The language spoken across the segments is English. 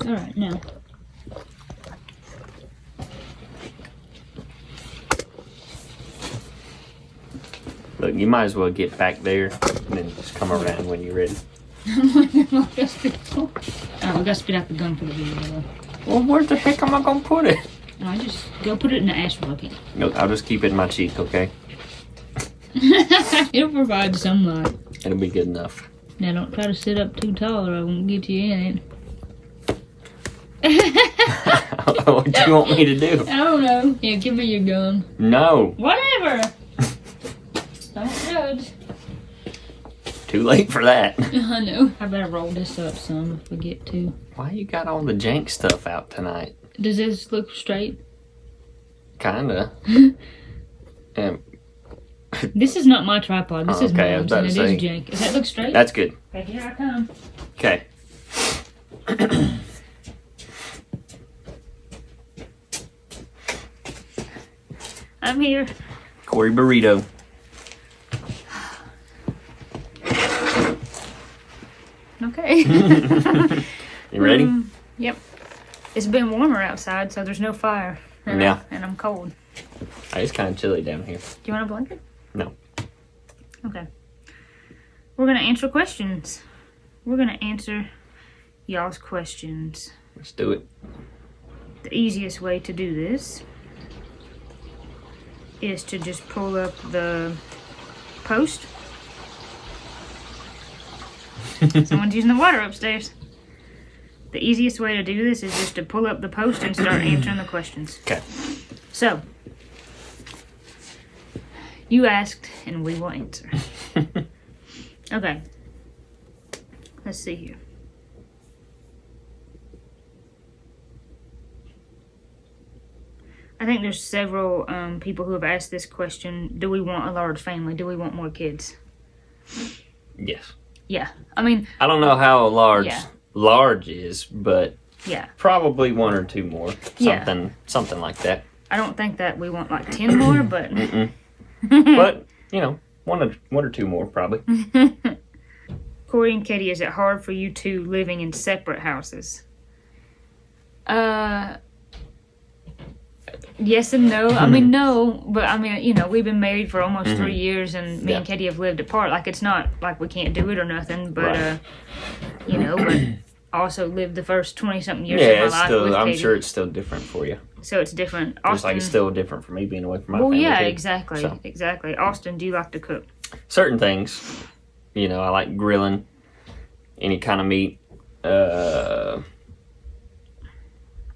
Alright, now. Look, you might as well get back there and then just come around when you're ready. Oh, we gotta spit out the gum for the video though. Well, where the heck am I gonna put it? No, I just go put it in the ash bucket. No, I'll just keep it in my cheek, okay? It'll provide sunlight. It'll be good enough. Now don't try to sit up too tall or I won't get you in What do you want me to do? it. I don't know. Yeah, give me your gun. No. Whatever. Don't judge. Too late for that. I know. I better roll this up some if we get to. Why you got all the jank stuff out tonight? Does this look straight? Kinda. This is not my tripod. This is okay, I was mom's, about and to it say. is jank. Does that look straight? That's good. Okay, here I come. Okay. I'm here. Corey Burrito. Okay. You ready? Yep. It's been warmer outside, so there's no fire. And Yeah. and I'm cold. It's kind of chilly down here. Do you want a blanket? No. Okay. We're going to answer questions. We're going to answer y'all's questions. Let's do it. The easiest way to do this is to just pull up the post. Someone's using the water upstairs. The easiest way to do this is just to pull up the post and start answering the questions. Okay. So, you asked and we will answer. Okay. Let's see here. I think there's several people who have asked this question. Do we want a large family? Do we want more kids? Yes. Yeah. I mean, I don't know how large Yeah. large is, but yeah. probably one or two more. Yeah. Something like that. I don't think that we want like 10 more, but But, you know, one or two more probably. Corey and Katie, is it hard for you two living in separate houses? Yes and no. I mean, no, but I mean, you know, we've been married for almost 3 years, and me and Katie have lived apart. Like, it's not like we can't do it or nothing, but Right. you know, but also lived the first 20-something years Yeah, of my it's life still. with I'm Katie. sure it's still different for you. So it's different. Just like it's still different for me being away from my well, family. yeah, too. exactly, So. exactly. Austin, do you like to cook? Certain things, you know, I like grilling, any kind of meat.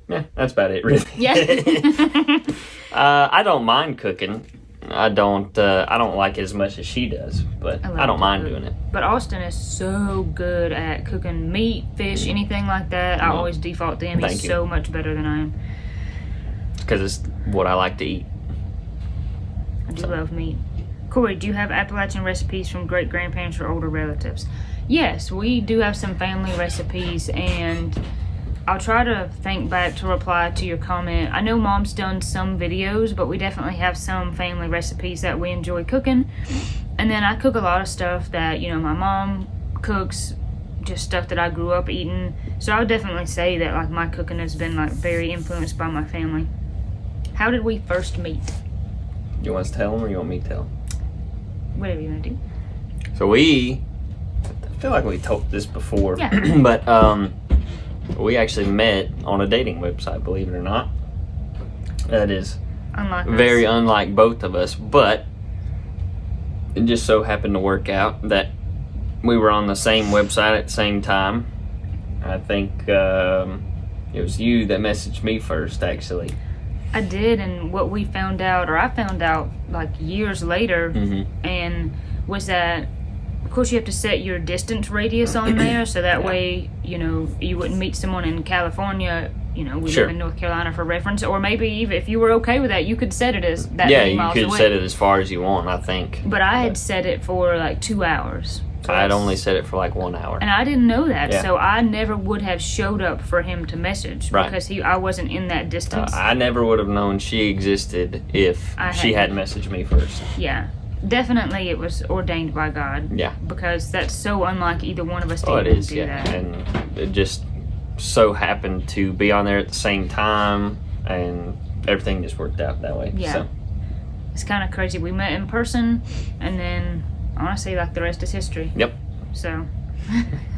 Yeah, that's about it, really. Yeah. I don't mind cooking. I don't like it as much as she does, but I don't mind doing it. But Austin is so good at cooking meat, fish, anything like that. I always default to him. He's Thank you. so much better than I am. Because it's what I like to eat. I do love meat. Corey, do you have Appalachian recipes from great-grandparents or older relatives? Yes, we do have some family recipes, and I'll try to think back to reply to your comment. I know Mom's done some videos, but we definitely have some family recipes that we enjoy cooking. And then I cook a lot of stuff that, you know, my mom cooks, just stuff that I grew up eating. So I would definitely say that, like, my cooking has been, like, very influenced by my family. How did we first meet? You want us to tell them or you want me to tell them? Whatever you want to do. So I feel like we told this before, Yeah. but we actually met on a dating website, believe it or not. That is Unlike very us. unlike both of us, but it just so happened to work out that we were on the same website at the same time. I think it was you that messaged me first, actually. I did, and what we found out, or I found out like years later, and was that, of course, you have to set your distance radius on there, so that way, you know, you wouldn't meet someone in California. You know, we Sure. live in North Carolina for reference, or maybe even if you were okay with that, you could set it as that Yeah, many you miles could away. set it as far as you want, I think. But I had set it for like 2 hours. So I had that's- only set it for like 1 hour. And I didn't know that, Yeah. so I never would have showed up for him to message Right. because I wasn't in that distance. I never would have known she existed if I she hadn't. hadn't messaged me first. Yeah, definitely it was ordained by God. Yeah. Because that's so unlike either one of us to Oh, it even is, do yeah. that. And it just so happened to be on there at the same time, and everything just worked out that way. Yeah. So. It's kind of crazy. We met in person, and then honestly, like, the rest is history. Yep. So.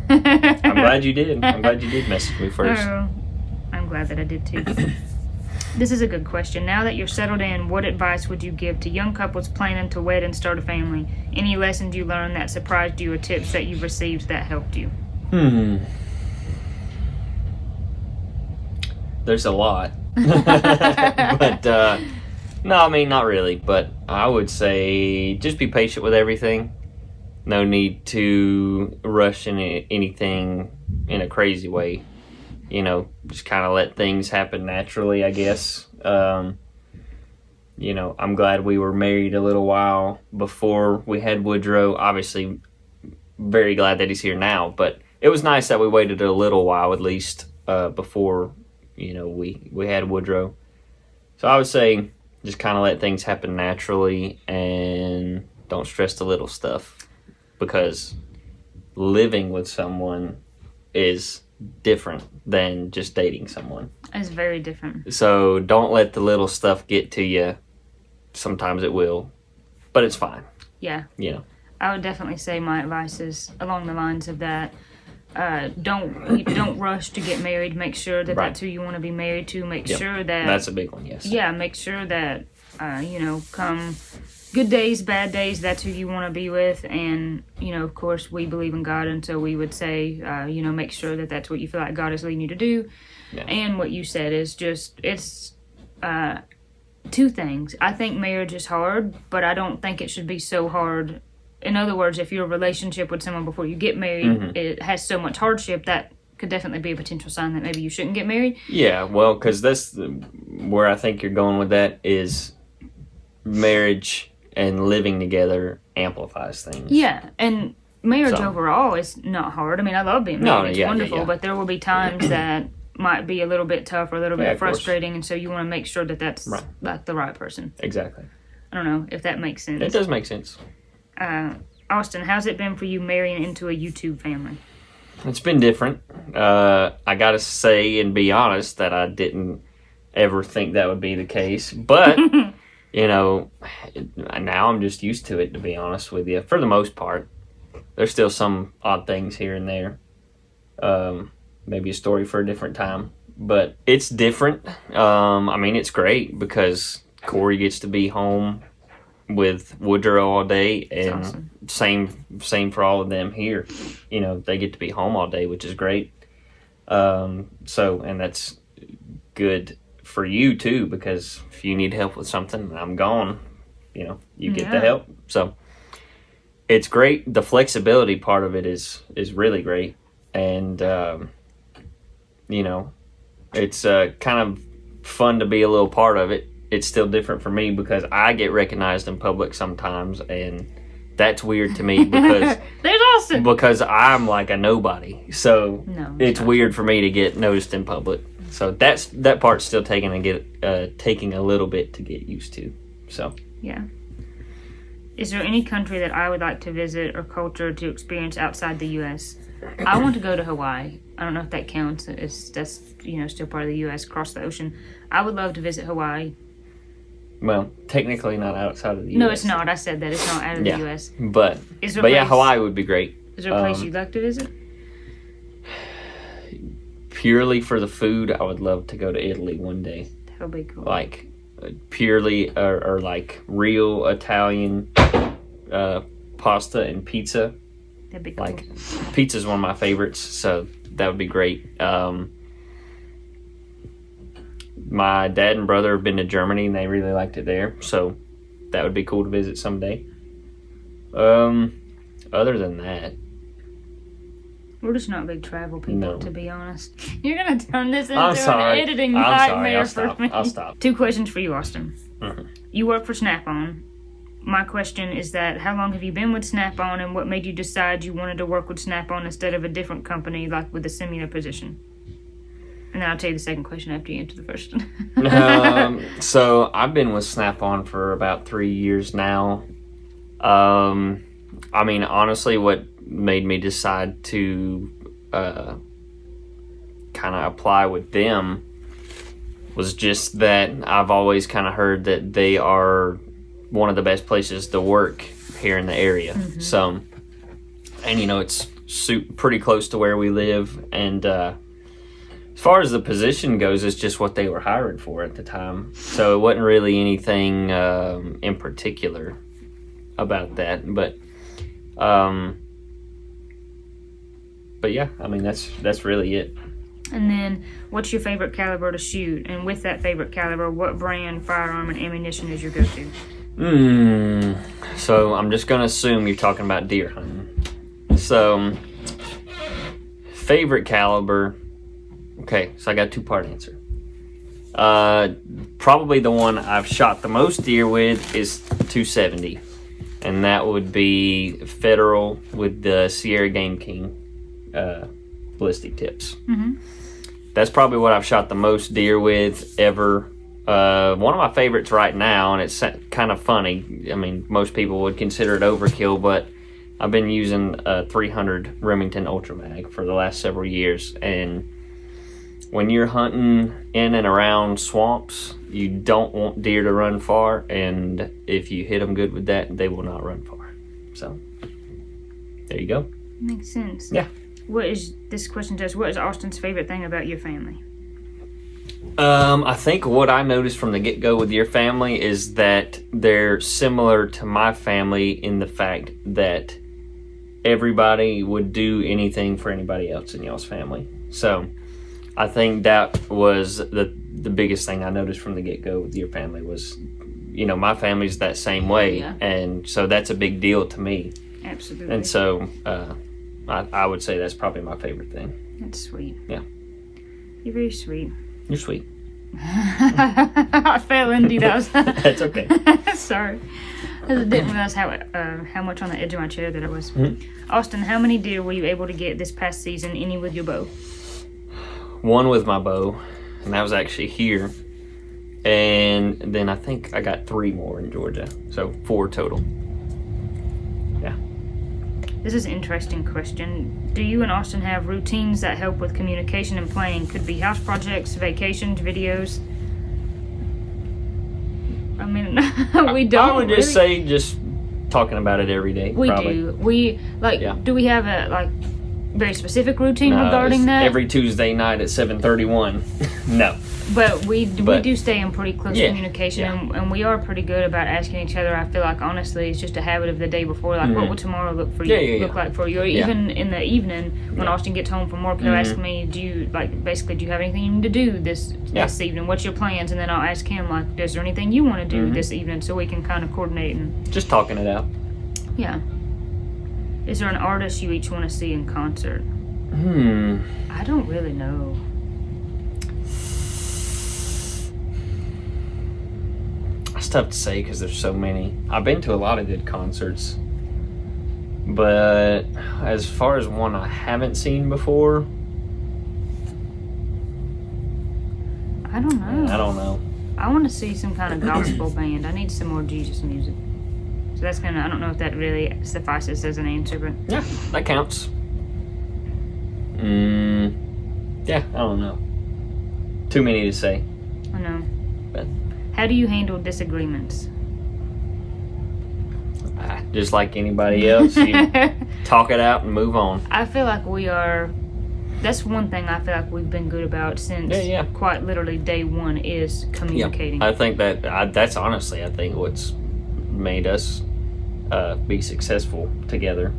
I'm glad you did. I'm glad you did message me first. Oh, I'm glad that I did too. This is a good question. Now that you're settled in, what advice would you give to young couples planning to wed and start a family? Any lessons you learned that surprised you, or tips that you've received that helped you? There's a lot. But, no, I mean, not really. But I would say just be patient with everything. No need to rush into anything in a crazy way. You know, just kind of let things happen naturally, I guess. You know, I'm glad we were married a little while before we had Woodrow. Obviously, very glad that he's here now. But it was nice that we waited a little while, at least, before, you know, we had Woodrow. So I would say just kind of let things happen naturally and don't stress the little stuff. Because living with someone is different than just dating someone. It's very different. So don't let the little stuff get to you. Sometimes it will, but it's fine. Yeah. You know. I would definitely say my advice is along the lines of that. Don't rush to get married. Make sure that that's who you want to be married to. Make sure that that's a big one. Yes. Yeah. Make sure that you know, come good days, bad days, that's who you want to be with. And, you know, of course, we believe in God, and so we would say, you know, make sure that that's what you feel like God is leading you to do. Yeah. And what you said is just, it's two things. I think marriage is hard, but I don't think it should be so hard. In other words, if you're in a relationship with someone before you get married, it has so much hardship that could definitely be a potential sign that maybe you shouldn't get married. Yeah, well, because that's where I think you're going with that is marriage and living together amplifies things. Yeah, and marriage overall is not hard. I mean, I love being married. It's wonderful, but there will be times that might be a little bit tough or a little bit frustrating, and so you want to make sure that that's like the right person. Exactly. I don't know if that makes sense. It does make sense. Austin, how's it been for you marrying into a YouTube family? It's been different. I gotta say and be honest that I didn't ever think that would be the case, but you know, now I'm just used to it, to be honest with you. For the most part, there's still some odd things here and there. Maybe a story for a different time, but it's different. I mean, it's great because Corey gets to be home with Woodrow all day, and same for all of them here. You know, they get to be home all day, which is great. And that's good for you too, because if you need help with something, I'm gone. You know, you get the help. So it's great. The flexibility part of it is really great, and you know, it's kind of fun to be a little part of it. It's still different for me because I get recognized in public sometimes, and that's weird to me because there's Austin. Because I'm like a nobody. So it's weird for me to get noticed in public. So that part's still taking a little bit to get used to. So yeah. Is there any country that I would like to visit or culture to experience outside the U.S.? I want to go to Hawaii. I don't know if that counts. That's still part of the U.S. across the ocean. I would love to visit Hawaii. Well, technically not outside of the U.S. No, it's not. I said that. It's not out of the U.S. But Hawaii would be great. Is there a place you'd like to visit? Purely for the food, I would love to go to Italy one day. That would be cool. Like, purely, or like real Italian pasta and pizza. That'd be cool. Like, pizza's one of my favorites, so that would be great. My dad and brother have been to Germany, and they really liked it there, so that would be cool to visit someday. Other than that, we're just not big travel people, to be honest. You're going to turn this into an editing nightmare for me. I'll stop. 2 questions for you, Austin. Mm-hmm. You work for Snap-on. My question is that, how long have you been with Snap-on, and what made you decide you wanted to work with Snap-on instead of a different company, like with a similar position? And then I'll tell you the second question after you answer the first one. So I've been with Snap-on for about 3 years now. I mean, honestly, what made me decide to kind of apply with them was just that I've always kind of heard that they are one of the best places to work here in the area. So, and it's pretty close to where we live, and as far as the position goes, it's just what they were hiring for at the time. So it wasn't really anything in particular about that, but yeah, I mean that's really it. And then, what's your favorite caliber to shoot? And with that favorite caliber, what brand, firearm, and ammunition is your go-to? So I'm just gonna assume you're talking about deer hunting. So, favorite caliber. Okay, so I got a 2-part answer. Probably the one I've shot the most deer with is 270, and that would be Federal with the Sierra Game King ballistic tips. That's probably what I've shot the most deer with ever. One of my favorites right now, and it's kind of funny. I mean, most people would consider it overkill, but I've been using a 300 Remington Ultra Mag for the last several years, and when you're hunting in and around swamps, you don't want deer to run far, and if you hit them good with that, they will not run far. So, there you go. Makes sense. Yeah. This question says, what is Austin's favorite thing about your family? I think what I noticed from the get-go with your family is that they're similar to my family in the fact that everybody would do anything for anybody else in y'all's family. So I think that was the biggest thing I noticed from the get-go with your family was, my family's that same way. Yeah. And so that's a big deal to me. Absolutely. And so I would say that's probably my favorite thing. That's sweet. Yeah. You're very sweet. You're sweet. I fell into that. That's okay. Sorry. I didn't realize how much on the edge of my chair that I was. Austin, how many deer were you able to get this past season, any with your bow? One with my bow, and that was actually here. And then I think I got 3 more in Georgia. So 4 total. Yeah. This is an interesting question. Do you and Austin have routines that help with communication and planning? Could be house projects, vacations, videos. I mean, we don't. I would just say just talking about it every day. We probably. do. We Do we have a very specific routine No, regarding that? Every Tuesday night at 7:31. No. But we do stay in pretty close communication, Yeah. and we are pretty good about asking each other. I feel like, honestly, it's just a habit of the day before. Like, what will tomorrow look for you? Look like for you? Or even in the evening when Austin gets home from work, he'll ask me, do you have anything you need to do this evening? What's your plans? And then I'll ask him, is there anything you want to do this evening, so we can kind of coordinate and just talking it out. Yeah. Is there an artist you each want to see in concert? I don't really know. It's tough to say because there's so many. I've been to a lot of good concerts, but as far as one I haven't seen before, I don't know. I want to see some kind of gospel band. I need some more Jesus music. So that's I don't know if that really suffices as an answer, but yeah, that counts. Yeah, I don't know. Too many to say. I know. But how do you handle disagreements? Just like anybody else, you talk it out and move on. I feel like we are. That's one thing I feel like we've been good about since quite literally day one is communicating. Yeah. I think that's honestly, I think what's made us be successful together.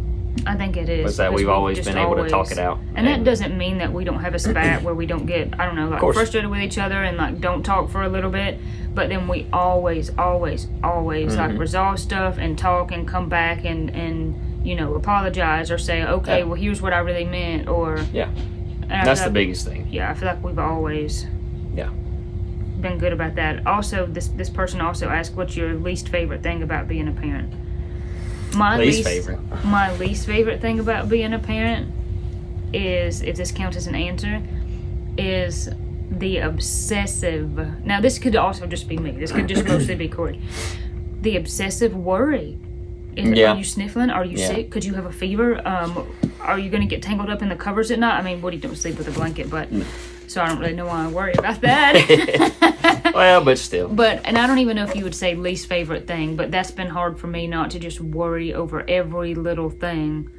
I think it is. Was that we've always been able to talk it out. And that doesn't mean that we don't have a spat where we don't get, frustrated with each other and don't talk for a little bit. But then we always resolve stuff and talk and come back and apologize or say, okay, well, here's what I really meant, or that's the biggest thing. Yeah, I feel like we've always been good about that. Also, this person also asked, what's your least favorite thing about being a parent? My least favorite thing about being a parent is, if this counts as an answer, is the obsessive. Now, this could also just be me. This could just mostly be Corey. The obsessive worry. Are you sniffling? Are you sick? Could you have a fever? are you going to get tangled up in the covers at night? I mean, what do you don't sleep with a blanket, but so I don't really know why I worry about that. Well, but still. And I don't even know if you would say least favorite thing, but that's been hard for me not to just worry over every little thing.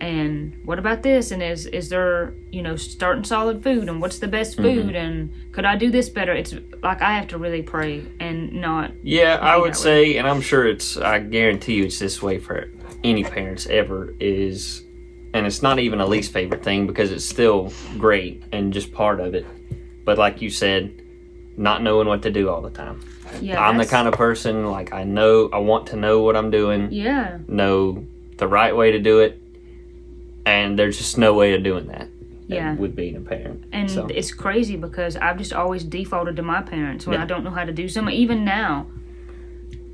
And what about this? And is there, starting solid food? And what's the best food? And could I do this better? It's like I have to really pray and not. Yeah, I would say, and I'm sure I guarantee you it's this way for any parents ever is, and it's not even a least favorite thing because it's still great and just part of it. But like you said, not knowing what to do all the time. Yeah, I'm the kind of person, like I want to know what I'm doing. Yeah. Know the right way to do it. And there's just no way of doing that. Yeah. With being a parent. And it's crazy because I've just always defaulted to my parents when I don't know how to do something, even now.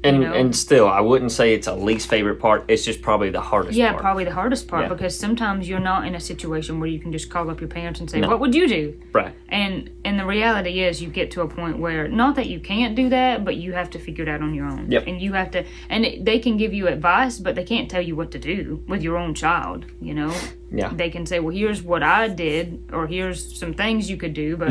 And still, I wouldn't say it's a least favorite part. It's just probably the hardest part. Yeah, probably the hardest part because sometimes you're not in a situation where you can just call up your parents and say, what would you do? Right. And the reality is you get to a point where, not that you can't do that, but you have to figure it out on your own. Yep. And you have to, they can give you advice, but they can't tell you what to do with your own child, Yeah. They can say, well, here's what I did, or here's some things you could do, but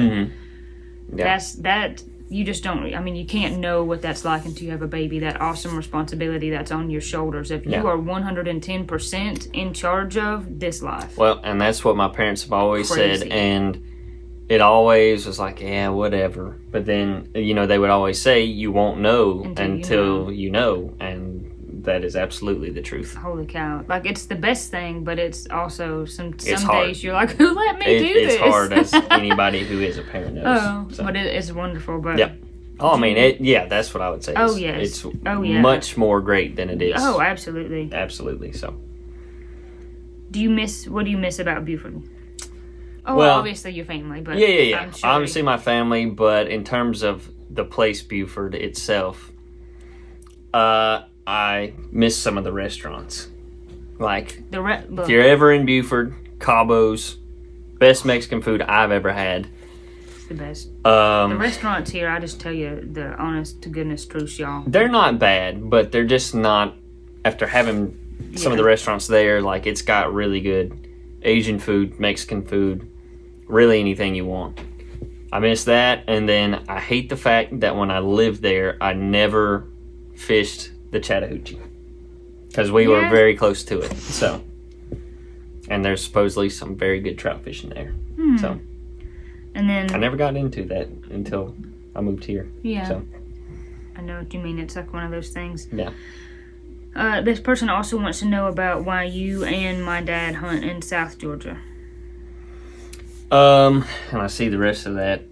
you just don't, you can't know what that's like until you have a baby, that awesome responsibility that's on your shoulders. If you are 110% in charge of this life. Well, and that's what my parents have always Crazy. said, and it always was like, yeah, whatever. But then, they would always say, you won't know until you know, and that is absolutely the truth. Holy cow. Like, it's the best thing, but it's also some hard. days you're like, who let me do this? It's hard, as anybody who is a parent knows. But it is wonderful. But yeah. Oh, that's what I would say. Oh, yes. It's much more great than it is. Oh, absolutely. Absolutely, so. What do you miss about Beaufort? Oh, well, obviously your family, but Yeah. I'm sure Obviously my family, but in terms of the place Beaufort itself, I miss some of the restaurants. Like, if you're ever in Beaufort, Cabo's, best Mexican food I've ever had. It's the best. The restaurants here, I just tell you the honest to goodness truth, y'all. They're not bad, but they're just not, after having some of the restaurants there, like, it's got really good Asian food, Mexican food, really anything you want. I miss that, and then I hate the fact that when I lived there, I never fished the Chattahoochee because we were very close to it. So, and there's supposedly some very good trout fishing there. So, and then I never got into that until I moved here. Yeah. So, I know what you mean. It's like one of those things. Yeah. This person also wants to know about why you and my dad hunt in South Georgia. And I see the rest of that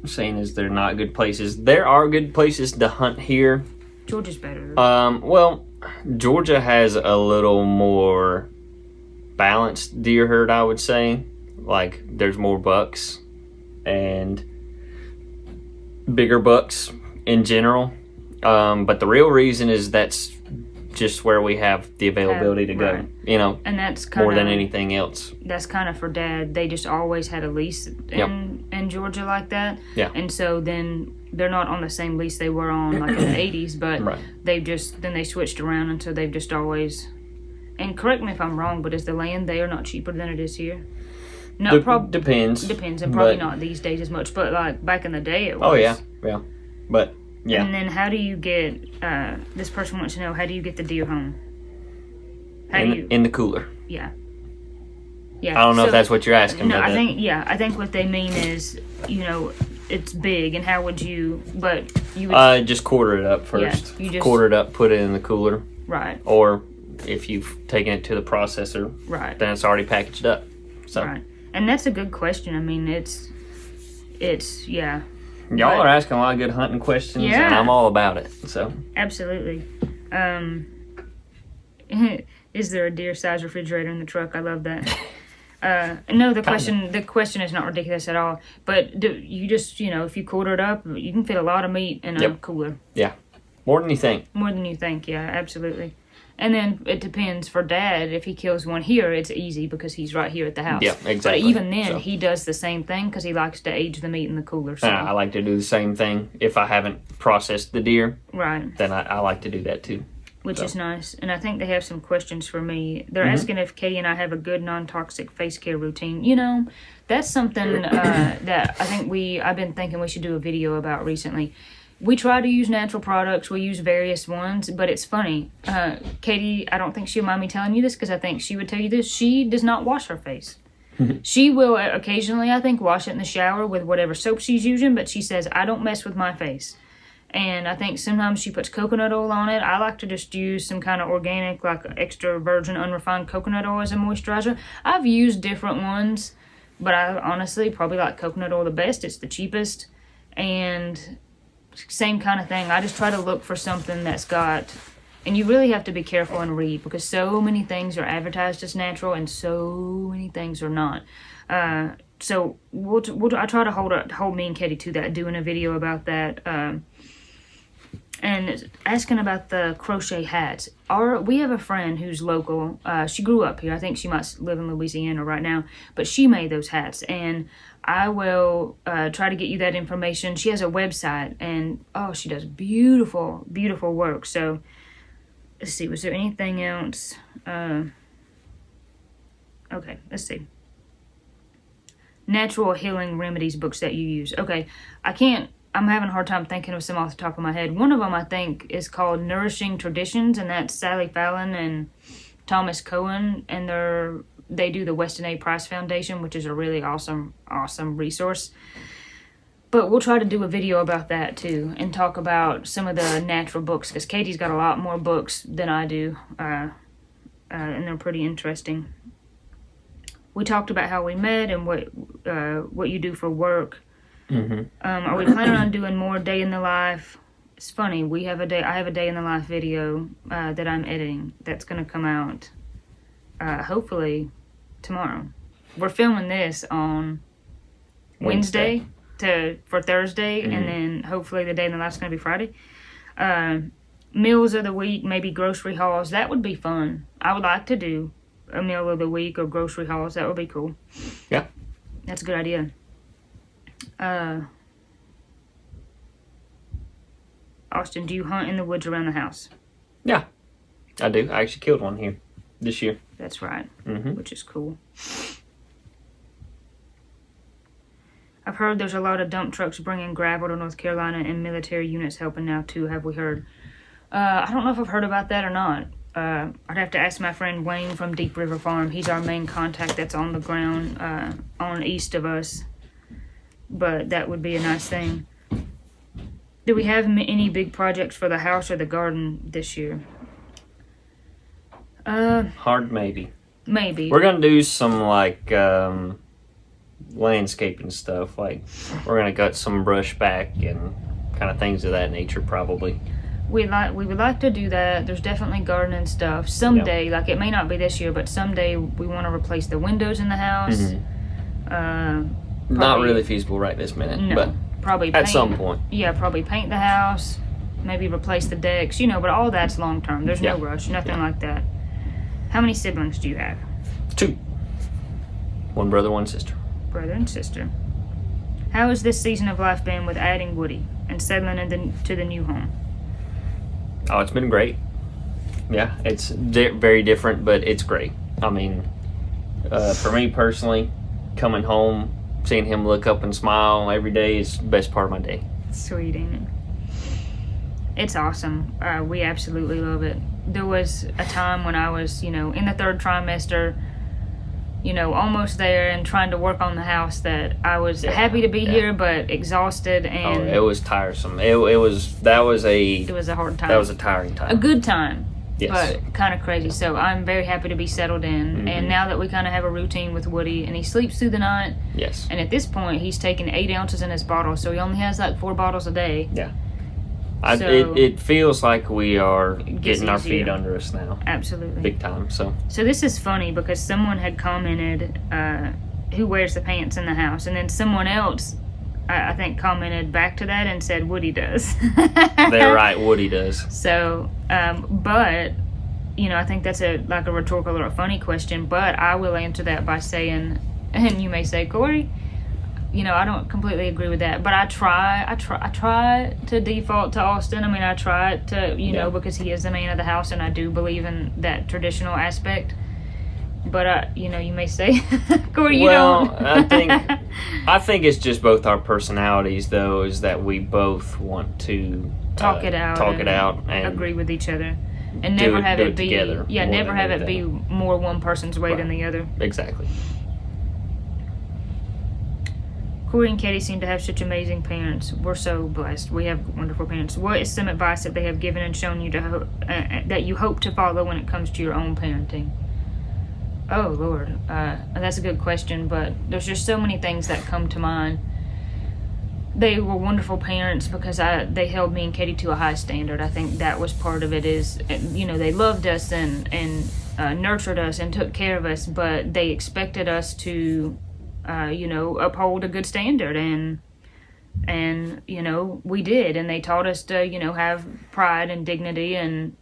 saying is they're not good places. There are good places to hunt here. Georgia's better. Well, Georgia has a little more balanced deer herd, I would say. Like, there's more bucks and bigger bucks in general. But the real reason is that's just where we have the availability to go, and that's kind more than anything else. That's kind of for Dad. They just always had a lease in Georgia like that. Yeah. And so then they're not on the same lease they were on like in the 80s, but they switched around until they've just always, and correct me if I'm wrong, but is the land there not cheaper than it is here? No, depends. Depends, and probably not these days as much, but like back in the day it was. Oh, yeah. But, yeah. And then how do you get, this person wants to know, how do you get the deer home? In the cooler. Yeah. I don't know if that's what you're asking. No, I think what they mean is, it's big, and how would you, but you would... just quarter it up first. Yeah, you just... Quarter it up, put it in the cooler. Right. Or if you've taken it to the processor, then it's already packaged up. So. Right. And that's a good question. I mean, it's yeah. Y'all are asking a lot of good hunting questions, and I'm all about it. So absolutely. Is there a deer-sized refrigerator in the truck? I love that. No, the question is not ridiculous at all. But you just, if you quarter it up, you can fit a lot of meat in a cooler. Yeah, more than you think. More than you think. Yeah, absolutely. And then it depends for Dad. If he kills one here, it's easy because he's right here at the house. Yeah, exactly. But even then, he does the same thing because he likes to age the meat in the cooler. So. I like to do the same thing. If I haven't processed the deer, then I like to do that too. which is nice. And I think they have some questions for me. They're asking if Katie and I have a good non-toxic face care routine. You know, that's something that I think I've been thinking we should do a video about recently. We try to use natural products. We use various ones, but it's funny. Katie, I don't think she'll mind me telling you this because I think she would tell you this. She does not wash her face. She will occasionally, I think, wash it in the shower with whatever soap she's using, but she says, I don't mess with my face. And I think sometimes she puts coconut oil on it. I like to just use some kind of organic, like extra virgin unrefined coconut oil as a moisturizer. I've used different ones, but I honestly probably like coconut oil the best. It's the cheapest. And same kind of thing. I just try to look for something that's got, and you really have to be careful and read because so many things are advertised as natural and so many things are not. So I try to hold me and Katie to that, doing a video about that. And asking about the crochet hats. We have a friend who's local. She grew up here. I think she might live in Louisiana right now. But she made those hats. And I will try to get you that information. She has a website. And, she does beautiful, beautiful work. So, let's see. Was there anything else? Okay, let's see. Natural healing remedies books that you use. Okay, I'm having a hard time thinking of some off the top of my head. One of them, I think, is called Nourishing Traditions, and that's Sally Fallon and Thomas Cohen, and they do the Weston A. Price Foundation, which is a really awesome, awesome resource. But we'll try to do a video about that, too, and talk about some of the natural books, because Katie's got a lot more books than I do, and they're pretty interesting. We talked about how we met and what you do for work. Are we planning on doing more day in the life? It's funny. I have a day in the life video that I'm editing. That's gonna come out hopefully tomorrow. We're filming this on Wednesday for Thursday, and then hopefully the day in the life's gonna be Friday. Meals of the week, maybe grocery hauls. That would be fun. I would like to do a meal of the week or grocery hauls. That would be cool. Yeah, that's a good idea. Austin, do you hunt in the woods around the house? Yeah, I do. I actually killed one here this year. That's right, which is cool. I've heard there's a lot of dump trucks bringing gravel to North Carolina and military units helping now too, have we heard? I don't know if I've heard about that or not. I'd have to ask my friend Wayne from Deep River Farm. He's our main contact that's on the ground on east of us. But that would be a nice thing. Do we have any big projects for the house or the garden this year? Hard maybe. Maybe. We're going to do some, like, landscaping stuff. Like, we're going to cut some brush back and kind of things of that nature, probably. We would like to do that. There's definitely gardening stuff. Someday, like, it may not be this year, but someday we want to replace the windows in the house. Not really feasible right this minute, but probably at some point. Yeah, probably paint the house, maybe replace the decks, but all that's long term. There's no rush, nothing like that. How many siblings do you have? 2. 1 brother, 1 sister. Brother and sister. How has this season of life been with adding Woody and settling into the new home? Oh, it's been great. Yeah, it's very different, but it's great. I mean, for me personally, coming home, seeing him look up and smile every day is the best part of my day. Sweet, ain't it? It's awesome. We absolutely love it. There was a time when I was, in the 3rd trimester, almost there and trying to work on the house that I was happy to be here, but exhausted. And it was tiresome. That was a hard time. That was a tiring time. A good time. Yes. But kind of crazy. So I'm very happy to be settled in. And now that we kind of have a routine with Woody, and he sleeps through the night. Yes. And at this point, he's taking 8 ounces in his bottle, so he only has like 4 bottles a day. Yeah. It feels like we are getting our feet under us now. Absolutely. Big time. So this is funny because someone had commented, who wears the pants in the house? And then someone else, I think, commented back to that and said Woody does. They're right, Woody does. So, but, I think that's a rhetorical or a funny question, but I will answer that by saying, and you may say, Corey, I don't completely agree with that, but I try to default to Austin. I mean, I try to, because he is the man of the house, and I do believe in that traditional aspect. But you may say, Corey, you don't. I think it's just both our personalities, though, is that we both want to talk it out, and agree with each other, and never have it be together. Yeah, never have it be more one person's way than the other. Exactly. Corey and Katie seem to have such amazing parents. We're so blessed. We have wonderful parents. What is some advice that they have given and shown you that you hope to follow when it comes to your own parenting? Oh, Lord. That's a good question, but there's just so many things that come to mind. They were wonderful parents because they held me and Katie to a high standard. I think that was part of it is, they loved us and nurtured us and took care of us, but they expected us to uphold a good standard, and we did, and they taught us to have pride and dignity and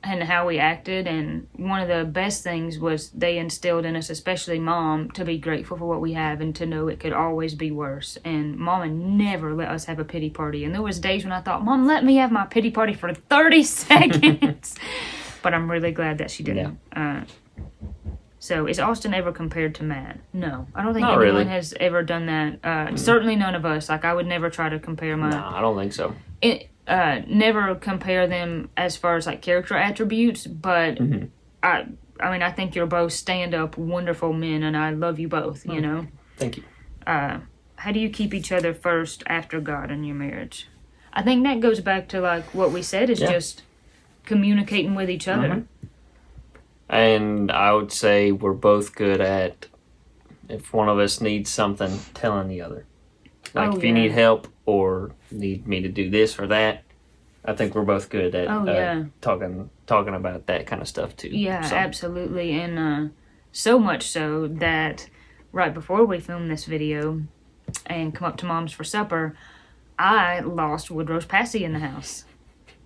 how we acted. And one of the best things was they instilled in us, especially Mom, to be grateful for what we have and to know it could always be worse. And Mama never let us have a pity party, and there was days when I thought, Mom, let me have my pity party for 30 seconds. But I'm really glad that she didn't. So, is Austin ever compared to Matt? No. I don't think anyone has ever done that. Certainly none of us. Like, I would never try to compare my... No, I don't think so. Never compare them as far as, like, character attributes, but I mean, I think you're both stand-up, wonderful men, and I love you both, Thank you. How do you keep each other first after God in your marriage? I think that goes back to, like, what we said is just communicating with each other. And I would say we're both good at, if one of us needs something, telling the other. Like, if you need help or need me to do this or that, I think we're both good at talking about that kind of stuff, too. Yeah, absolutely. And so much so that right before we filmed this video and come up to Mom's for supper, I lost Woodrow's Passy in the house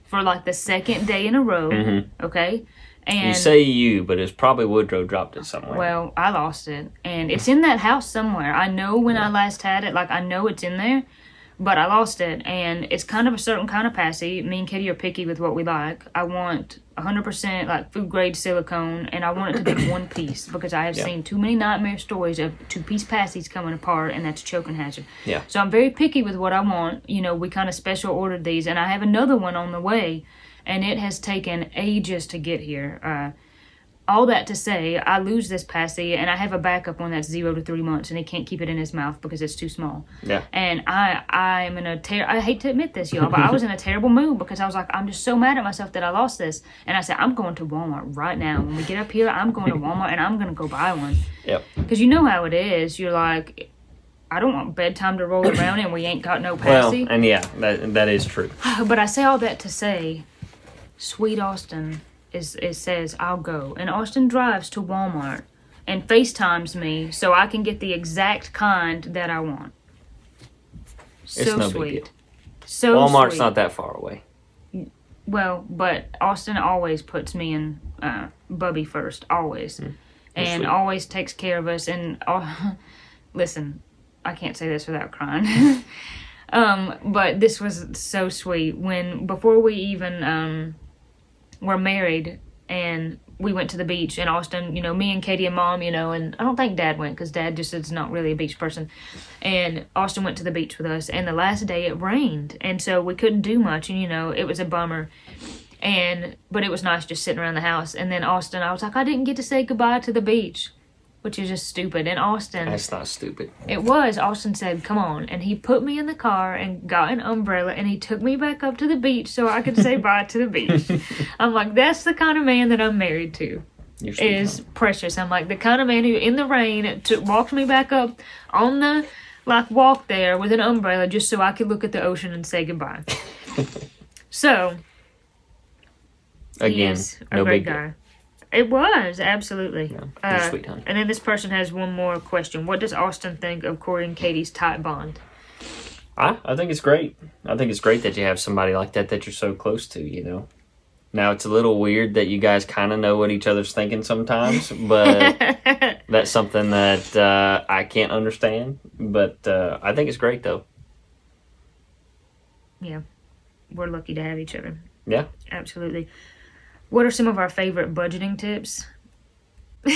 for, like, the second day in a row, okay? And you say you, but it's probably Woodrow dropped it somewhere. Well, I lost it, and it's in that house somewhere. I know when I last had it, like, I know it's in there, but I lost it, and it's kind of a certain kind of passy. Me and Katie are picky with what we like. I want 100%, like, food-grade silicone, and I want it to be one piece, because I have seen too many nightmare stories of two-piece passies coming apart, and that's a choking hazard. Yeah. So I'm very picky with what I want. We kind of special ordered these, and I have another one on the way, and it has taken ages to get here. All that to say, I lose this passy, and I have a backup one that's 0 to 3 months, and he can't keep it in his mouth because it's too small. Yeah. And I'm in I hate to admit this, y'all, but I was in a terrible mood because I was like, I'm just so mad at myself that I lost this. And I said, I'm going to Walmart right now. When we get up here, I'm going to Walmart, and I'm going to go buy one. Yep. Because you know how it is. You're like, I don't want bedtime to roll around, and we ain't got no passy. Well, and that is true. But I say all that to say, sweet Austin says, I'll go. And Austin drives to Walmart and FaceTimes me so I can get the exact kind that I want. So no sweet. Big deal. So Walmart's sweet. not that far away. Well, but Austin always puts me and Bubby first. Always. And sweet. Always takes care of us. And listen, I can't say this without crying. But this was so sweet. Before we even... were married, and we went to the beach, and Austin, me and Katie and Mom, and I don't think Dad went, because Dad just is not really a beach person, and Austin went to the beach with us, and the last day it rained, and so we couldn't do much, and it was a bummer, but it was nice just sitting around the house. And then Austin, I was like, I didn't get to say goodbye to the beach, which is just stupid. And Austin... That's not stupid. It was. Austin said, come on. And he put me in the car and got an umbrella, and he took me back up to the beach so I could say bye to the beach. I'm like, that's the kind of man that I'm married to. Is precious. I'm like, the kind of man who, in the rain, walked me back up on the, walk there with an umbrella just so I could look at the ocean and say goodbye. So... Again, no big guy. It was, absolutely. Yeah, sweet, honey. And then this person has one more question. What does Austin think of Corey and Katie's tight bond? I think it's great. I think it's great that you have somebody like that you're so close to, Now, it's a little weird that you guys kind of know what each other's thinking sometimes, but That's something that I can't understand, but I think it's great though. Yeah, we're lucky to have each other. Yeah, absolutely. What are some of our favorite budgeting tips? Do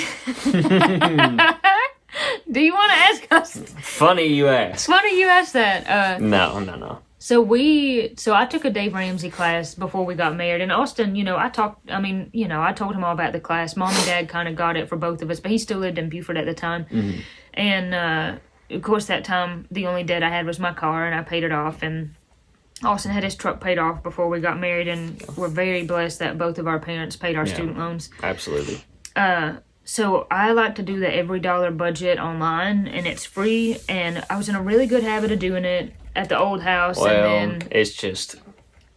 you want to ask us? Funny you ask. Funny you asked that. No. So I took a Dave Ramsey class before we got married. And Austin, I told him all about the class. Mom and Dad kind of got it for both of us, but he still lived in Beaufort at the time. Mm-hmm. And, of course, that time, the only debt I had was my car, and I paid it off. And Austin had his truck paid off before we got married, and we're very blessed that both of our parents paid our student loans. Absolutely. So I like to do the every dollar budget online, and it's free, and I was in a really good habit of doing it at the old house. Well, and then, it's just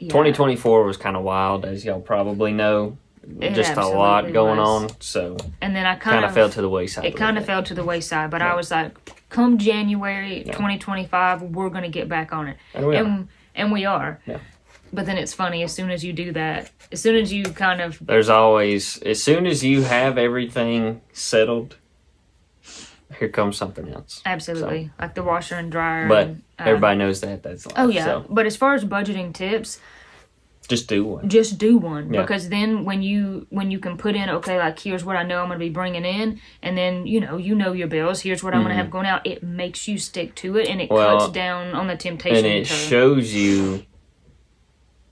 2024 was kind of wild, as y'all probably know. Just a lot going on, so and then I kind of fell to the wayside. It kind of fell to the wayside, but I was like, come January 2025, we're going to get back on it. And we are. Yeah. But then it's funny, as soon as you do that, as soon as you kind of... There's always, as soon as you have everything settled, here comes something else. Absolutely. So, like the washer and dryer. But and, everybody knows that. That's life. Oh, yeah. So. But as far as budgeting tips... Just do one. Just do one. Yeah. Because then when you can put in, okay, like, here's what I know I'm going to be bringing in, and then, you know your bills, here's what I'm going to have going out, it makes you stick to it, and it cuts down on the temptation. And it shows you...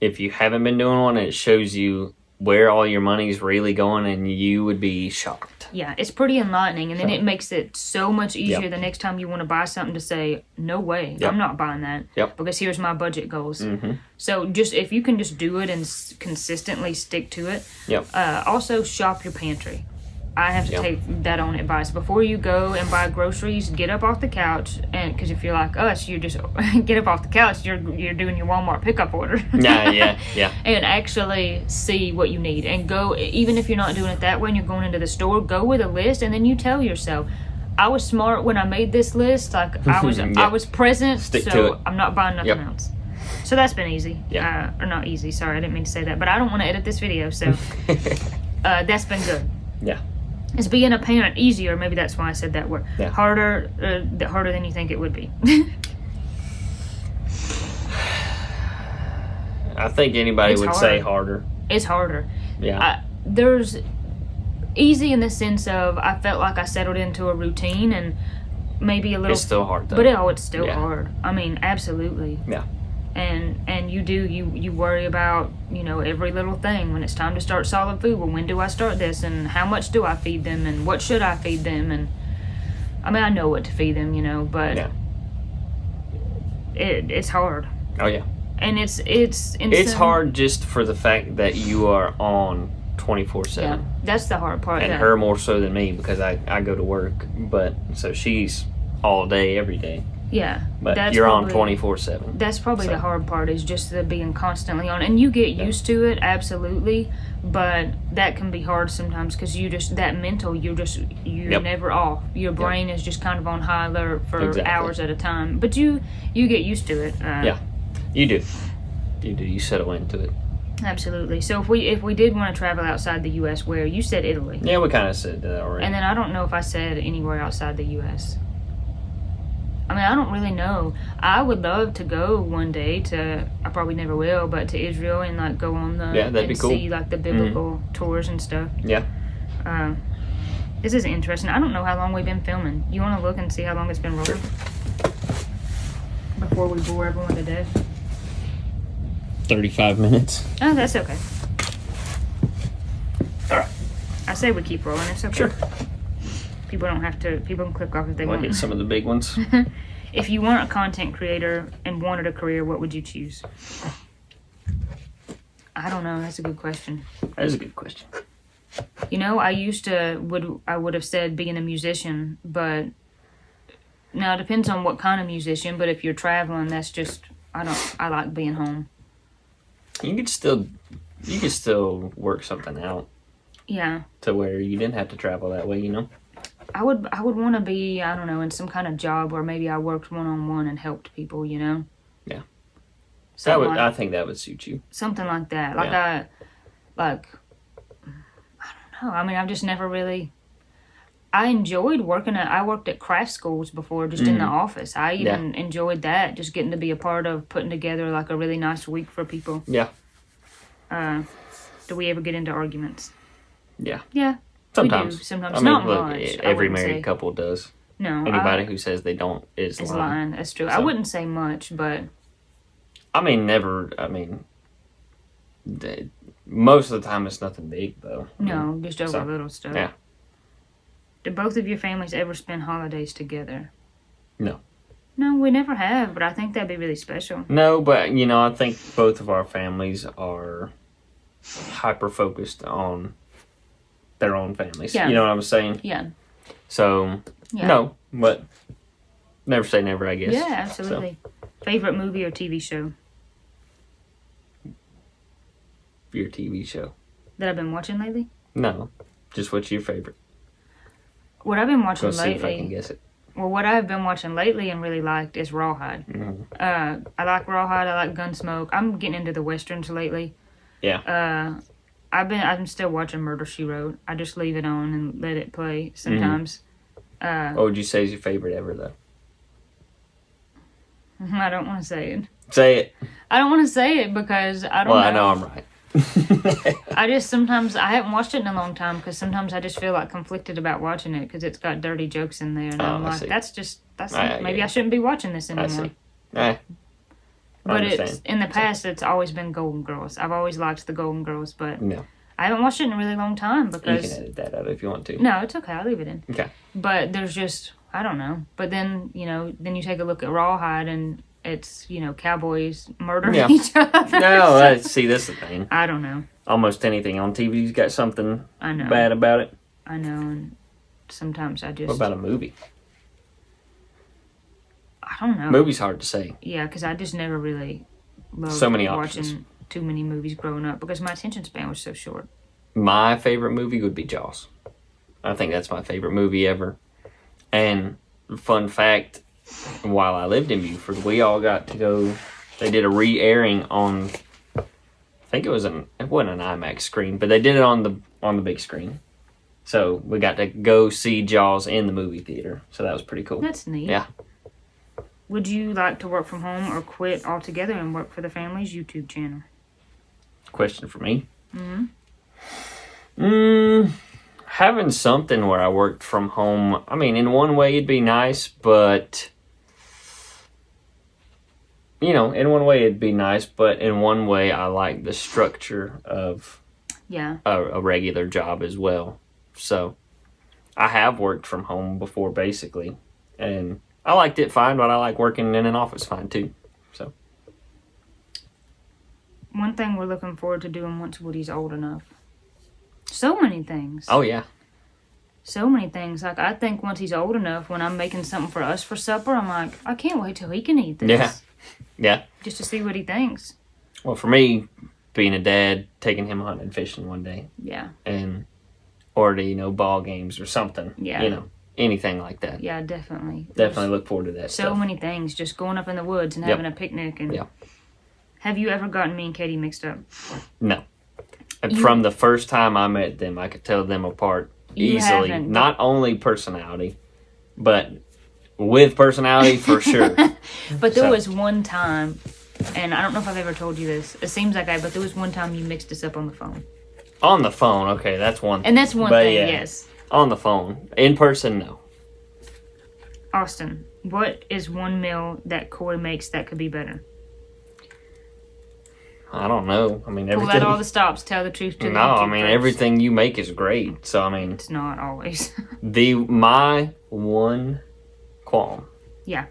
If you haven't been doing one, it shows you where all your money's really going, and you would be shocked. Yeah, it's pretty enlightening, and then it makes it so much easier the next time you want to buy something to say, no way, I'm not buying that, because here's my budget goals. Mm-hmm. So just if you can just do it and consistently stick to it. Also, shop your pantry. I have to take that on advice. Before you go and buy groceries, get up off the couch, and because if you're like us, you just get up off the couch, you're doing your Walmart pickup order. Yeah. And actually see what you need, and go, even if you're not doing it that way and you're going into the store, go with a list, and then you tell yourself, I was smart when I made this list, like I was present, Stick so to it. I'm not buying nothing else. So that's been easy. Or not easy, sorry, I didn't mean to say that, but I don't want to edit this video, so that's been good. Yeah. Is being a parent easier? Maybe that's why I said that word. Yeah. Harder than you think it would be. I think anybody would say harder. It's harder. Yeah. There's easy in the sense of I felt like I settled into a routine, and maybe a little. It's still hard though. But it's still hard. I mean, absolutely. Yeah. And you worry about, every little thing. When it's time to start solid food, well, when do I start this, and how much do I feed them, and what should I feed them, and I mean, I know what to feed them, but it's hard. Oh yeah. And it's hard just for the fact that you are on 24/7. Yeah, that's the hard part. And her more so than me, because I go to work, but so she's all day every day. Yeah, but you're on 24/7. That's probably the hard part, is just the being constantly on, and you get used to it, absolutely. But that can be hard sometimes, because you're never off. Your brain is just kind of on high alert for hours at a time. But you get used to it. You do. You settle into it. Absolutely. So if we did want to travel outside the U.S., where? You said Italy. Yeah, we kind of said that already. And then I don't know if I said anywhere outside the U.S. I mean, I don't really know. I would love to go one day I probably never will, but to Israel, and like go on that'd be cool. See like the biblical tours and stuff. Yeah. This is interesting. I don't know how long we've been filming. You want to look and see how long it's been rolling? Before we bore everyone to death. 35 minutes. Oh, that's okay. All right. I say we keep rolling. It's okay. Sure. People can click off if they want. want. Get some of the big ones. If you weren't a content creator and wanted a career, what would you choose? I don't know. That's a good question. That is a good question. I would have said being a musician, but now it depends on what kind of musician. But if you're traveling, that's just I like being home. You could still work something out. Yeah. To where you didn't have to travel that way, I would want to be, I don't know, in some kind of job where maybe I worked one-on-one and helped people, Yeah. I think that would suit you. Something like that. I don't know. I mean, I've just never really... I enjoyed I worked at craft schools before, just in the office. I even enjoyed that, just getting to be a part of putting together like a really nice week for people. Yeah. Do we ever get into arguments? Yeah. Yeah. Sometimes. We do. Sometimes. I mean, not look, much. every married couple does. No. Anybody who says they don't is lying. That's true. So, I wouldn't say much, but... I mean, never, most of the time it's nothing big, though. No, just over little stuff. Yeah. Do both of your families ever spend holidays together? No. No, we never have, but I think that'd be really special. No, but, I think both of our families are hyper-focused on their own families. Yeah. You know what I'm saying? Yeah. So, no, but never say never, I guess. Yeah, absolutely. So. Favorite movie or TV show? Your TV show. That I've been watching lately? No, just what's your favorite? What I've been watching lately. See if I can guess it. Well, what I've been watching lately and really liked is Rawhide. Mm-hmm. I like Rawhide. I like Gunsmoke. I'm getting into the westerns lately. Yeah. I'm still watching Murder, She Wrote. I just leave it on and let it play sometimes. What would you say is your favorite ever, though? I don't want to say it. Say it. I don't want to say it because I don't know. Well, I know I'm right. I just sometimes, I haven't watched it in a long time because sometimes I just feel like conflicted about watching it because it's got dirty jokes in there. And I'm like, maybe I shouldn't be watching this anymore. But in the past, it's always been Golden Girls. I've always liked the Golden Girls, but I haven't watched it in a really long time because... You can edit that out if you want to. No, it's okay. I'll leave it in. Okay. But there's just, I don't know. But then, then you take a look at Rawhide and it's, cowboys murdering each other. No, see, that's the thing. I don't know. Almost anything on TV's got something bad about it. I know, and sometimes I just... What about a movie? I don't know. Movie's hard to say. Yeah, because I just never really loved watching too many movies growing up because my attention span was so short. My favorite movie would be Jaws. I think that's my favorite movie ever. And fun fact, while I lived in Beaufort, we all got to go. They did a re-airing on. I think it wasn't an IMAX screen, but they did it on the big screen. So we got to go see Jaws in the movie theater. So that was pretty cool. That's neat. Yeah. Would you like to work from home or quit altogether and work for the family's YouTube channel? Question for me. Having something where I worked from home, I mean, in one way it'd be nice, but in one way it'd be nice, but in one way I like the structure of a regular job as well. So I have worked from home before, basically, and I liked it fine, but I like working in an office fine too. So one thing we're looking forward to doing once Woody's old enough. So many things. Oh, yeah. So many things. Like, I think once he's old enough, when I'm making something for us for supper, I'm like, I can't wait till he can eat this. Yeah. Yeah. Just to see what he thinks. Well, for me, being a dad, taking him hunting and fishing one day. Yeah. Or to, ball games or something. Yeah. Anything like that. Yeah, definitely. Definitely look forward to that so many things. Just going up in the woods and having a picnic. And Have you ever gotten me and Katie mixed up? No. From the first time I met them, I could tell them apart easily. Haven't. Not only personality, but with personality for sure. But there was one time, and I don't know if I've ever told you this. It seems like but there was one time you mixed us up on the phone. On the phone, okay, that's one thing. And that's one thing, yes. On the phone. In person, no. Austin, what is one meal that Corey makes that could be better? I don't know. I mean, everything. Pull out all the stops. Tell the truth to the No, I mean, everything you make is great. So, I mean. It's not always. My one qualm. Yeah.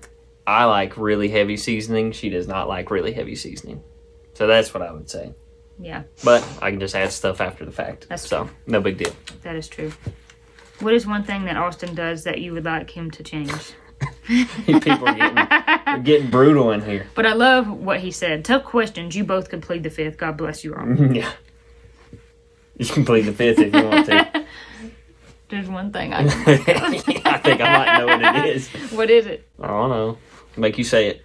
I like really heavy seasoning. She does not like really heavy seasoning. So, that's what I would say. Yeah. But I can just add stuff after the fact. That's true. No big deal. That is true. What is one thing that Austin does that you would like him to change? People are getting brutal in here. But I love what he said. Tough questions. You both could plead the fifth. God bless you all. Yeah. You can plead the fifth if you want to. There's one thing I think I might know what it is. What is it? I don't know. Make you say it.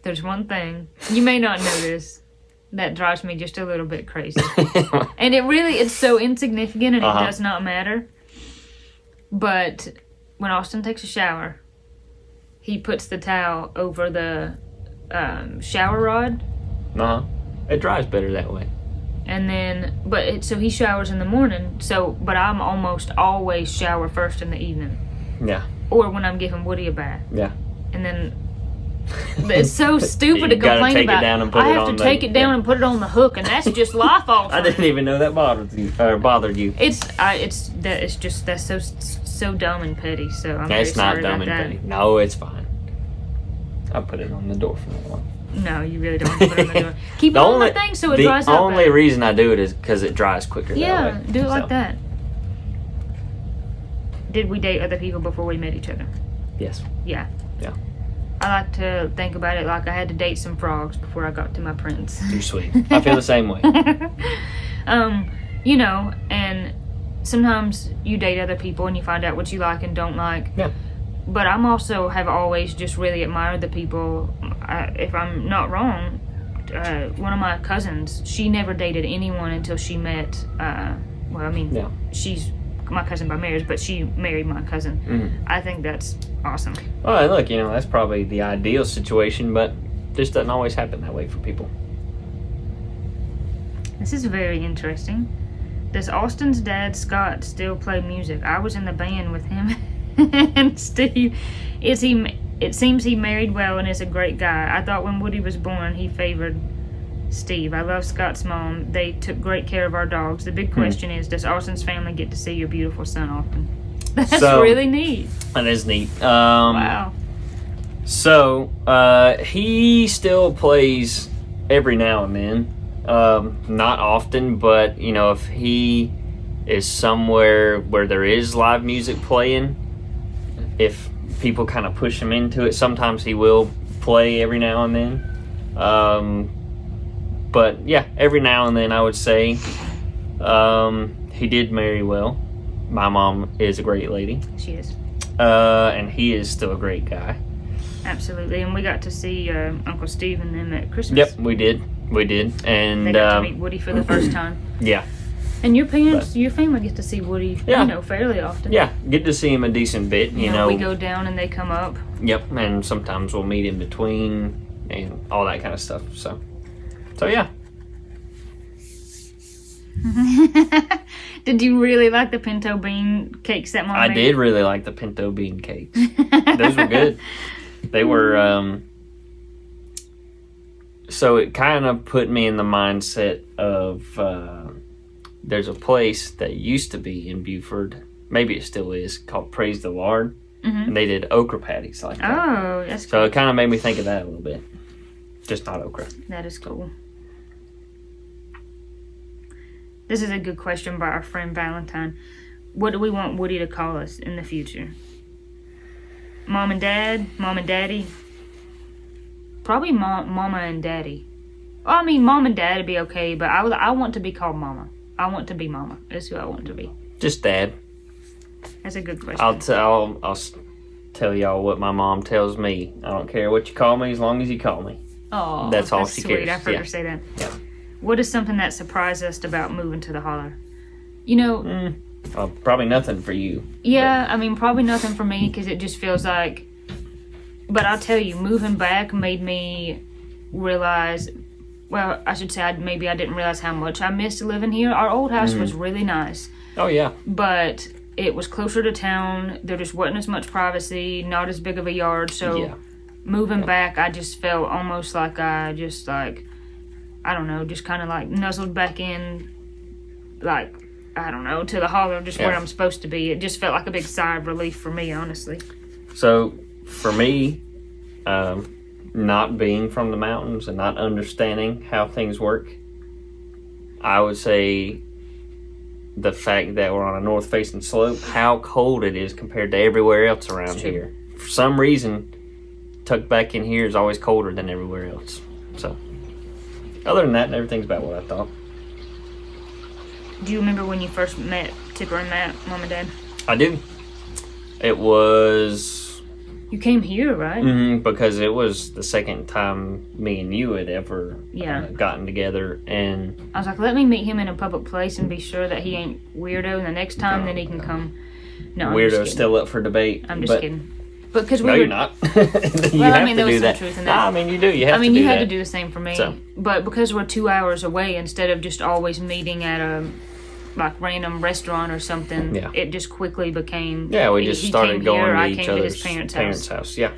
There's one thing. You may not know this. That drives me just a little bit crazy. And it's so insignificant and it does not matter. But when Austin takes a shower, he puts the towel over the shower rod. It dries better that way. And then, so he showers in the morning. But I'm almost always shower first in the evening. Yeah. Or when I'm giving Woody a bath. Yeah. And then it's so stupid to complain about. I have to take it down and put it on the hook, and that's just life altering. I didn't even know that bothered you. That's so dumb and petty. So I'm very It's not sorry dumb about and that. petty. No, it's fine. I'll put it on the door from now on. No, you really don't have to put it on the door. Keep it on the thing so it dries out. The only reason I do it is because it dries quicker. Yeah, that way. do it like that. Did we date other people before we met each other? Yes. Yeah. Yeah. I like to think about it like I had to date some frogs before I got to my prince. You're sweet. I feel the same way. And sometimes you date other people and you find out what you like and don't like. Yeah. But I'm also have always just really admired the people. If I'm not wrong, one of my cousins, she never dated anyone until she met. She's my cousin by marriage, but she married my cousin. Mm-hmm. I think that's awesome. Well, look, that's probably the ideal situation, but this doesn't always happen that way for people. This is very interesting. Does Austin's dad, Scott, still play music? I was in the band with him and Steve. It seems he married well and is a great guy. I thought when Woody was born, he favored Steve. I love Scott's mom. They took great care of our dogs. The big question is, does Austin's family get to see your beautiful son often? That's really neat. That is neat. Wow. So, he still plays every now and then. Not often, but, if he is somewhere where there is live music playing, if people kind of push him into it, sometimes he will play every now and then. But yeah, every now and then I would say. He did marry well. My mom is a great lady. She is. And he is still a great guy. Absolutely. And we got to see Uncle Steve and them at Christmas. Yep, we did. And they got to meet Woody for the first time. Yeah. And your family get to see Woody, fairly often. Yeah, get to see him a decent bit, We go down and they come up. Yep, and sometimes we'll meet in between and all that kind of stuff. So yeah. Did you really like the pinto bean cakes that Mom made? I did really like the pinto bean cakes. Those were good. They were, so it kind of put me in the mindset of, there's a place that used to be in Beaufort, maybe it still is, called Praise the Lord. Mm-hmm. And they did okra patties like that. Oh, that's cool. So it kind of made me think of that a little bit. Just not okra. That is cool. This is a good question by our friend Valentine. What do we want Woody to call us in the future? Mom and Dad? Mom and Daddy? Probably Mama and Daddy. Well, I mean, Mom and Dad would be okay, but I want to be called Mama. I want to be Mama. That's who I want to be. Just Dad. That's a good question. I'll tell y'all what my mom tells me. I don't care what you call me as long as you call me. Oh, that's all she cares. I've heard her say that. Yeah. What is something that surprised us about moving to the holler? Probably nothing for you. Yeah, I mean, probably nothing for me because it just feels like... But I'll tell you, moving back made me realize... Well, I should say I didn't realize how much I missed living here. Our old house was really nice. Oh, yeah. But it was closer to town. There just wasn't as much privacy, not as big of a yard. So moving back, I just felt almost like I just like... I don't know, just kind of like nuzzled back in, like, I don't know, to the holler, just where I'm supposed to be. It just felt like a big sigh of relief for me, honestly. So, for me, not being from the mountains and not understanding how things work, I would say the fact that we're on a north-facing slope, how cold it is compared to everywhere else around here. For some reason, tucked back in here is always colder than everywhere else. So... Other than that, everything's about what I thought. Do you remember when you first met Tipper and Matt, Mom and Dad? I do. It was... You came here, right? Because it was the second time me and you had ever gotten together, and... I was like, let me meet him in a public place and be sure that he ain't weirdo, and the next time then he can come. No, weirdo's still up for debate. I'm just kidding. But because you're not. You have to do that. Truth in that. Nah, I mean, you do. You have to do that. I mean, you had to do the same for me. So. But because we're 2 hours away, instead of just always meeting at a random restaurant or something, it just quickly became. Yeah, we just started going to each other's his parents' house. Yeah.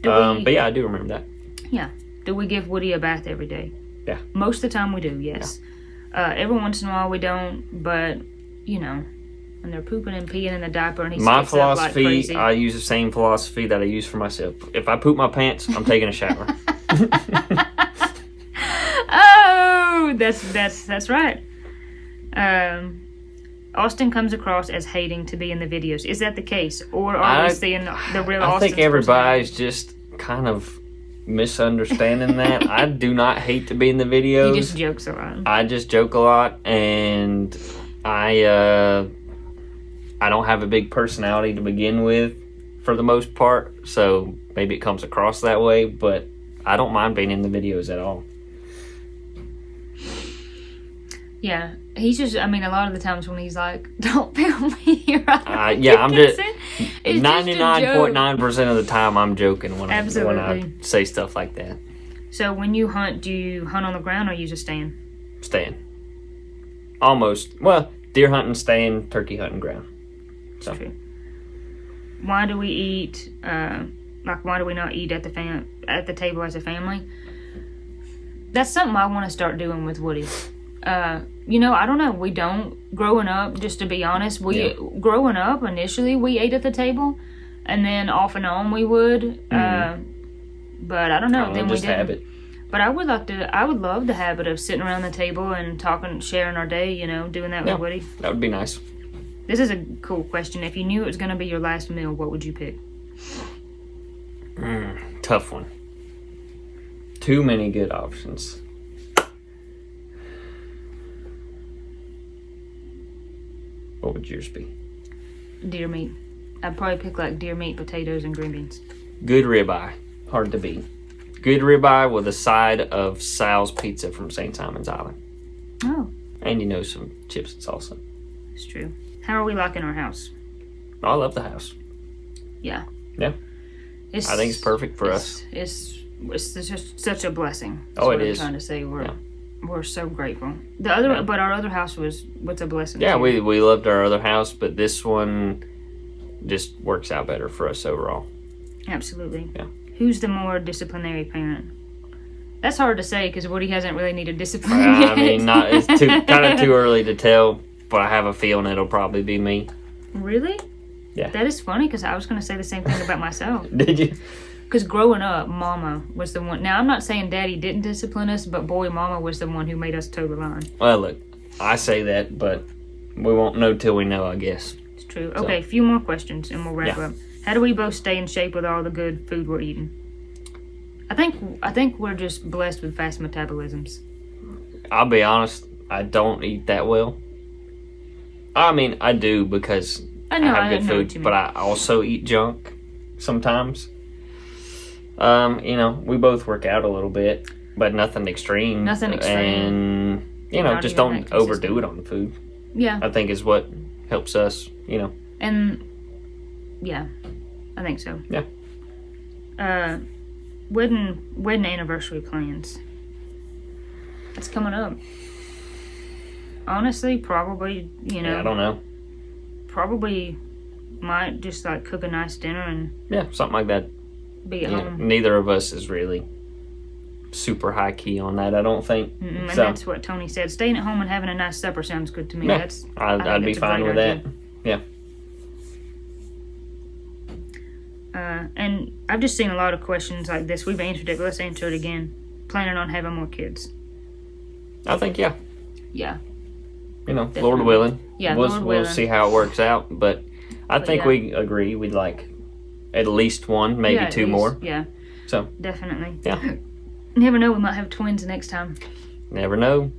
But yeah, I do remember that. Yeah. Do we give Woody a bath every day? Yeah. Most of the time we do, yes. Yeah. Every once in a while we don't, but, you know, when they're pooping and peeing in the diaper and he sticks up like crazy. I use the same philosophy that I use for myself. If I poop my pants, I'm taking a shower. Oh, that's right. Austin comes across as hating to be in the videos. Is that the case? Or are we seeing the real Austin? I think everybody's just kind of misunderstanding that. I do not hate to be in the videos. He just jokes a lot. I just joke a lot, and I don't have a big personality to begin with for the most part, so maybe it comes across that way, but I don't mind being in the videos at all. Yeah, he's just, I mean, a lot of the times when he's like, don't film me, I'm just 99.9% of the time I'm joking when I say stuff like that. So when you hunt, do you hunt on the ground or use a stand? Stand. Almost. Well, deer hunting, stand, turkey hunting, ground. So. True. Why do we eat, why do we not eat at the table as a family? That's something I want to start doing with Woody. You know, I don't know. We don't. Growing up, just to be honest, growing up, initially, we ate at the table. And then off and on we would. But I don't know. Then we didn't. Habit. But I would love the habit of sitting around the table and talking, sharing our day, you know, doing that with Woody. That would be nice. This is a cool question. If you knew it was going to be your last meal, what would you pick? Tough one. Too many good options. What would yours be? Deer meat. I'd probably pick like deer meat, potatoes, and green beans. Good ribeye. Hard to beat. Good ribeye with a side of Sal's Pizza from St. Simon's Island. Oh. And you know, some chips and salsa. It's true. How are we liking our house? I love the house. Yeah. Yeah. I think it's perfect for us. It's just such a blessing. That's what I'm trying to say. We're so grateful. But our other house was a blessing. Yeah, too. we loved our other house, but this one just works out better for us overall. Absolutely. Yeah. Who's the more disciplinary parent? That's hard to say because Woody hasn't really needed discipline yet. I mean, it's kind of too early to tell, but I have a feeling it'll probably be me. Really? Yeah. That is funny because I was going to say the same thing about myself. Did you? Because growing up, Mama was the one. Now, I'm not saying Daddy didn't discipline us, but boy, Mama was the one who made us toe the line. Well, look, I say that, but we won't know till we know, I guess. It's true. Okay, a few more questions and we'll wrap up. How do we both stay in shape with all the good food we're eating? I think we're just blessed with fast metabolisms. I'll be honest, I don't eat that well. I mean, I do because I have good food, but I also eat junk sometimes. You know, we both work out a little bit, but nothing extreme. And, you know, just don't overdo it on the food. Yeah. I think is what helps us, you know. And, yeah, I think so. Yeah. Wedding anniversary plans. It's coming up. Honestly, probably, you know. Yeah, I don't know. Probably might just like cook a nice dinner and. Yeah, something like that. Be at home. Neither of us is really super high key on that, I don't think. And that's what Tony said. Staying at home and having a nice supper sounds good to me. Yeah, I'd be fine with that. Yeah. And I've just seen a lot of questions like this. We've answered it, but let's answer it again. Planning on having more kids? I think, yeah. Yeah. You know, definitely. Lord willing. Yeah, we'll see how it works out, but I think we agree we'd like at least one, maybe two more. Yeah. So. Definitely. Yeah. Never know, we might have twins next time. Never know.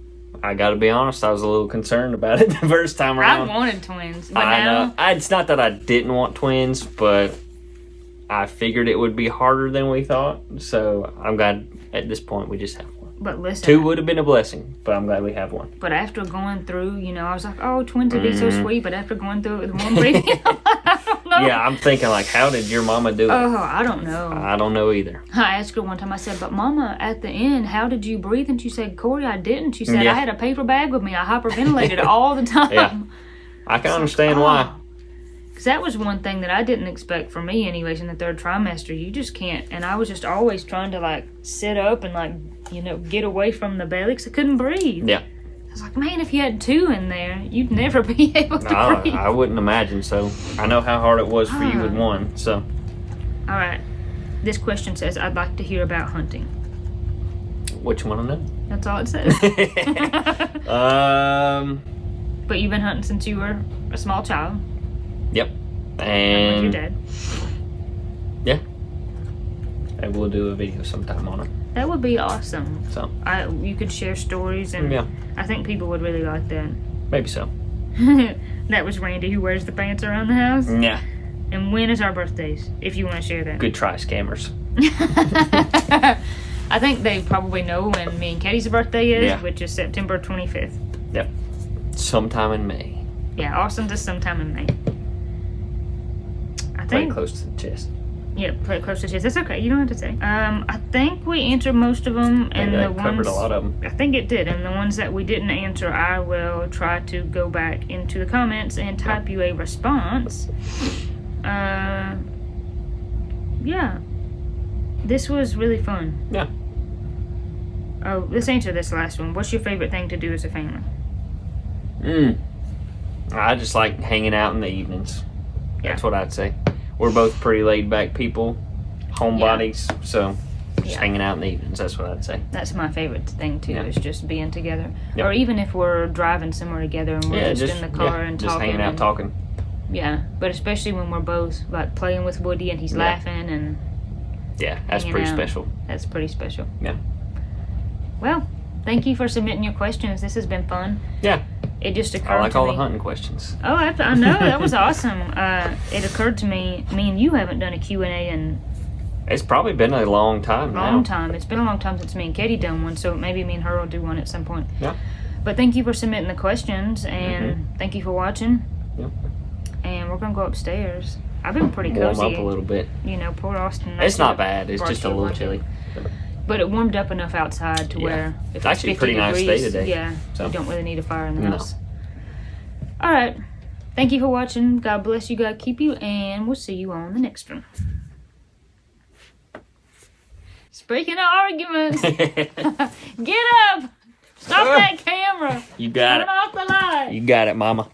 I gotta be honest, I was a little concerned about it the first time around. I wanted twins, but I know. It's not that I didn't want twins, but I figured it would be harder than we thought. So I'm glad at this point we just have one. But listen, 2 would have been a blessing, but I'm glad we have 1. But after going through, I was like, oh, twins would be so sweet. But after going through it with one baby, I don't know. Yeah, I'm thinking like, how did your mama do it? Oh, I don't know. I don't know either. I asked her one time, I said, but Mama, at the end, how did you breathe? And she said, Corey, I didn't. She said, I had a paper bag with me. I hyperventilated all the time. Yeah, I can understand why. Because that was one thing that I didn't expect for me anyways in the 3rd trimester. You just can't. And I was just always trying to like sit up and like, get away from the belly because I couldn't breathe. Yeah. I was like, man, if you had 2 in there, you'd never be able to breathe. I wouldn't imagine so. I know how hard it was for you with 1, so. All right. This question says, I'd like to hear about hunting. Which one of them? That's all it says. But you've been hunting since you were a small child. Yep. And with your dad. Yeah. And we'll do a video sometime on it. That would be awesome. So. You could share stories, and I think people would really like that. Maybe so. That was Randy who wears the pants around the house. Yeah. And when is our birthdays, if you want to share that? Good try, scammers. I think they probably know when me and Katie's birthday is, Yeah. which is September 25th. Yep. Sometime in May. Yeah, Austin's is sometime in May. I Play think. close to the chest. Yeah, play it close to the chest. That's okay. You don't have to say. I think we answered most of them, and That the covered ones. a lot of them. I think it did, and the ones that we didn't answer, I will try to go back into the comments and type you a response. Yeah, this was really fun. Yeah. Oh, let's answer this last one. What's your favorite thing to do as a family? I just like hanging out in the evenings. That's Yeah. what I'd say. We're both pretty laid back people, homebodies, so just hanging out in the evenings. That's what I'd say. That's my favorite thing too, is just being together. Yep. Or even if we're driving somewhere together and we're just in the car and just talking. hanging out talking. Yeah, but especially when we're both like playing with Woody and he's laughing and. Yeah, that's pretty special. That's pretty special. Yeah. Well, thank you for submitting your questions. This has been fun. Yeah. It just occurred to me. I like all the hunting questions. Oh, I know. That was awesome. It occurred to me and you haven't done a Q&A in It's probably been a long time now. It's been a long time since me and Katie done one, so maybe me and her will do one at some point. Yeah. But thank you for submitting the questions, and thank you for watching. Yeah. And we're going to go upstairs. I've been pretty Warm cozy. up a little bit. Poor Austin. It's not bad. It's just a little chilly. But it warmed up enough outside to where if it's actually a 50 pretty nice degrees, day today. Yeah, so. You don't really need a fire in the No. house. All right. Thank you for watching. God bless you. God keep you. And we'll see you on the next one. Speaking of arguments, get up. Stop that camera. You got Turn off the light. You got it, mama.